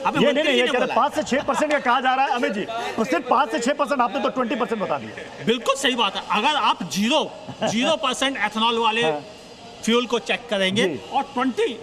ये नहीं, ये कह रहे 5 से 6% का कहा जा रहा है अमित जी, तो सिर्फ 5 से 6%, आपने तो 20% बता दिया। बिल्कुल सही बात है। अगर आप 0% एथेनॉल वाले फ्यूल को चेक करेंगे और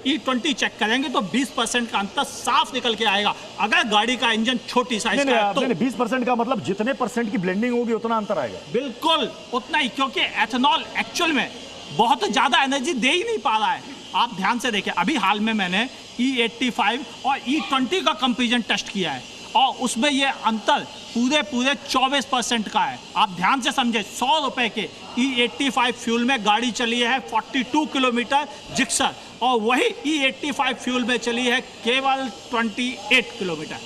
E20 चेक करेंगे तो 20% का अंतर साफ निकल के आएगा। अगर गाड़ी का इंजन छोटी साइज का है तो 20% का मतलब जितने परसेंट की ब्लेंडिंग होगी उतना अंतर आएगा। बिल्कुल उतना ही, क्योंकि एथेनॉल एक्चुअल में बहुत ज्यादा एनर्जी दे ही नहीं पा रहा है। आप ध्यान से देखें, अभी हाल में मैंने E85 और E20 का कंपैरिजन टेस्ट किया है और उसमें ये अंतर पूरे 24% का है। आप ध्यान से समझे, 100 रुपए के E85 फ्यूल में गाड़ी चली है 42 किलोमीटर जिक्सर और वही E85 फ्यूल में चली है केवल 28 किलोमीटर।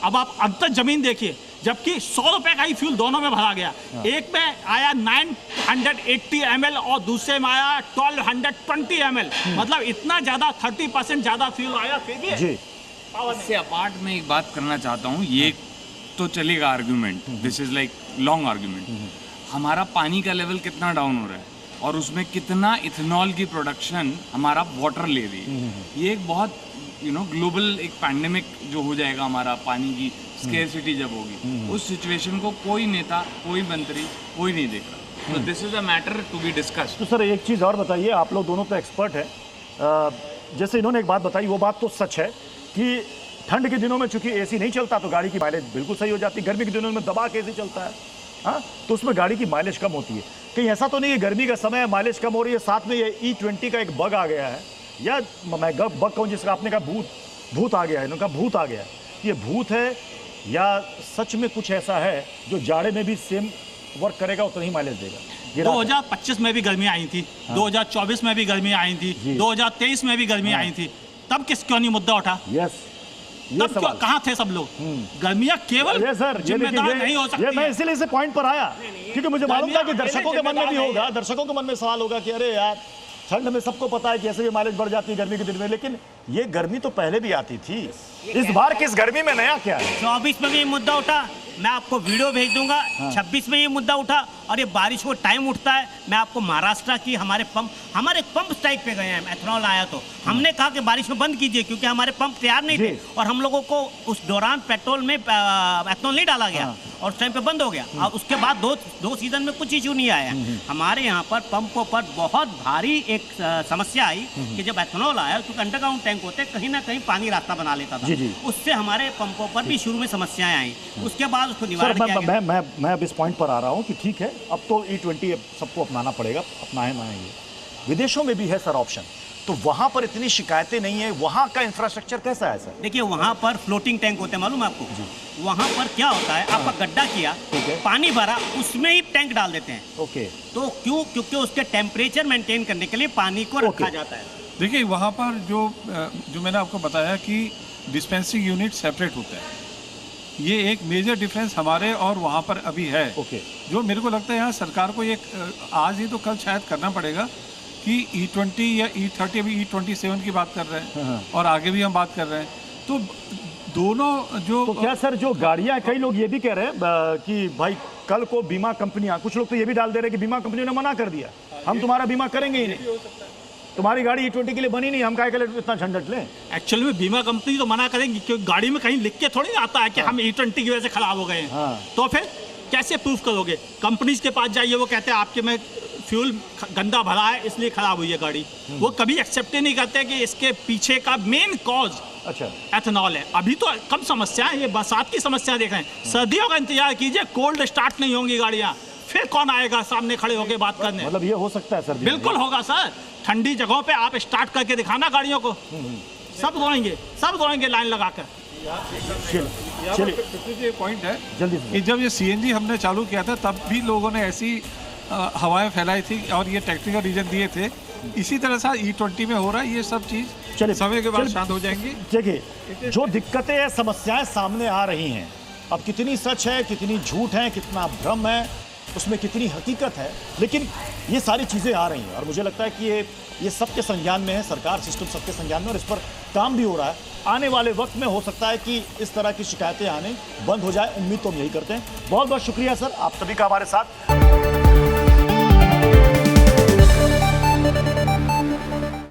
अब आप अंतर जमीन देखिए, जबकि 100 रुपए का ही फ्यूल दोनों में भरा गया। एक में आया 980 ml और दूसरे में आया 1220 ml, मतलब इतना ज्यादा 30% ज्यादा फ्यूल आया। फिर भी इससे अपार्ट में एक बात करना चाहता हूँ, ये तो चलेगा argument, this is like long argument. हमारा पानी का लेवल कितना डाउन हो रहा है और उसमें कितना इथेनॉल की प्रोडक्शन हमारा वाटर ले रही है। ये एक बहुत ग्लोबल एक पैंडेमिक जो हो जाएगा, हमारा पानी की स्केर्सिटी जब होगी, उस सिचुएशन को कोई नेता, कोई मंत्री, कोई नहीं देख रहा। तो this is a matter to be discussed. तो सर एक चीज़ और बताइए, आप लोग दोनों तो एक्सपर्ट हैं, जैसे इन्होंने एक बात बताई वो बात तो सच है कि ठंड के दिनों में चूंकि एसी नहीं चलता तो गाड़ी की माइलेज बिल्कुल सही हो जाती है। गर्मी के दिनों में दबा के एसी चलता है, हाँ, तो उसमें गाड़ी की माइलेज कम होती है। कहीं ऐसा तो नहीं है गर्मी का समय माइलेज कम हो रही है, साथ में ये E20 का एक बग आ गया है, या मैं बग कहूँ जिसका आपने कहा भूत आ गया है, इनका भूत आ गया है, ये भूत है या सच में कुछ ऐसा है जो जाड़े में भी सेम वर्क करेगा, उतना ही माइलेज देगा? 2025 में भी गर्मी आई थी, 2024 में भी गर्मी आई थी, 2023 में भी गर्मी आई थी, तब क्यों नहीं मुद्दा उठा? तब कहाँ थे सब लोग? गर्मियाँ केवल जिम्मेदार नहीं हो सकती। मैं इसीलिए इसे पॉइंट पर आया क्योंकि मुझे मालूम था कि दर्शकों के मन में भी होगा, दर्शकों के मन में सवाल होगा कि अरे यार ठंड में सबको पता है कि ऐसे भी माइलेज बढ़ जाती है गर्मी के दिन में, लेकिन ये गर्मी तो पहले भी आती थी, इस बार किस गर्मी में नया क्या है? 24 में भी ये मुद्दा उठा, मैं आपको वीडियो भेज दूंगा। 26 में ये मुद्दा उठा और ये बारिश को टाइम उठता है। मैं आपको महाराष्ट्र की हमारे पंप स्ट्राइक पे गए हैं, एथेनॉल आया तो हमने कहा कि बारिश में बंद कीजिए क्योंकि हमारे पंप तैयार नहीं थे और हम लोगों को उस दौरान पेट्रोल में एथेनॉल नहीं डाला गया और उस टाइम पे बंद हो गया। और उसके बाद दो सीजन में कुछ इशू नहीं आया। हमारे यहाँ पर पंपों पर बहुत भारी एक समस्या आई कि जब एथेनॉल आया, क्योंकि अंडरग्राउंड टैंक होते कहीं ना कहीं पानी रास्ता बना लेता था, उससे हमारे पंपों पर भी शुरू में समस्याएं आई। उसके बाद उसको निवारण किया गया। मैं अब इस पॉइंट पर आ रहा हूँ कि ठीक है, अब तो E20 सबको अपनाना पड़ेगा, अपनाएंगे। विदेशों में भी है सर ऑप्शन, तो वहां पर इतनी शिकायतें नहीं है। वहां का इंफ्रास्ट्रक्चर कैसा है सर? देखिए वहां पर फ्लोटिंग टैंक होते हैं, मालूम है आपको? वहां पर क्या होता है, आपका गड्ढा किया, पानी भरा, उसमें ही टैंक डाल देते हैं। ओके, तो क्यों? क्योंकि उसके टेम्परेचर मेंटेन करने के लिए पानी को रखा जाता है। देखिए वहाँ पर जो मैंने आपको बताया कि डिस्पेंसिंग यूनिट सेपरेट होता है, ये एक मेजर डिफरेंस हमारे और वहाँ पर अभी है। जो मेरे को लगता है यहाँ सरकार को एक आज ही तो कल शायद करना पड़ेगा कि E20 या E30, अभी E27 की बात कर रहे हैं और आगे भी हम बात कर रहे हैं, तो दोनों जो तो क्या सर जो गाड़ियाँ, कई लोग ये भी कह रहे हैं कि भाई कल को बीमा कंपनियाँ, कुछ लोग तो ये भी डाल दे रहे हैं कि बीमा कंपनियों ने मना कर दिया, हम तुम्हारा बीमा करेंगे ही नहीं, तुम्हारी गाड़ी E20 के लिए बनी नहीं, हम काहे के लिए इतना झंझट लें? एक्चुअली में बीमा कंपनी तो मना करेंगी क्योंकि गाड़ी में कहीं लिख के थोड़ी आता है कि हम E20 की वजह से खराब हो गए हैं। तो फिर कैसे प्रूफ करोगे? कंपनीज के पास जाइए, वो कहते हैं आपके में फ्यूल गंदा भरा है इसलिए खराब हुई है गाड़ी। वो कभी एक्सेप्ट ही नहीं करते कि इसके पीछे का मेन कॉज एथेनॉल है। अभी तो कम समस्या है, ये बरसात की समस्या देख रहे हैं, सर्दियों का इंतजार कीजिए, कोल्ड स्टार्ट नहीं होंगी गाड़ियाँ, फिर कौन आएगा सामने खड़े होकर बात करने? मतलब ये हो सकता है सर? बिल्कुल होगा सर, ठंडी जगहों पे आप स्टार्ट करके दिखाना गाड़ियों को, सब दौड़ेंगे लाइन लगाकर। चलिए पॉइंट है जल्दी कि जब ये CNG हमने चालू किया था तब भी लोगों ने ऐसी हवाएं फैलाई थी और ये टेक्निकल रीजन दिए थे। इसी तरह से E20 में हो रहा है, ये सब चीज़ समय के बाद शांत हो जाएंगी। देखिए जो दिक्कतें हैं, समस्याएं सामने आ रही हैं, अब कितनी सच है, कितनी झूठ है, कितना भ्रम है, उसमें कितनी हकीकत है, लेकिन ये सारी चीज़ें आ रही हैं और मुझे लगता है कि ये सबके संज्ञान में है, सरकार सिस्टम सबके संज्ञान में, और इस पर काम भी हो रहा है। आने वाले वक्त में हो सकता है कि इस तरह की शिकायतें आने बंद हो जाए, उम्मीद तो हम यही करते हैं। बहुत बहुत शुक्रिया सर आप सभी का हमारे साथ।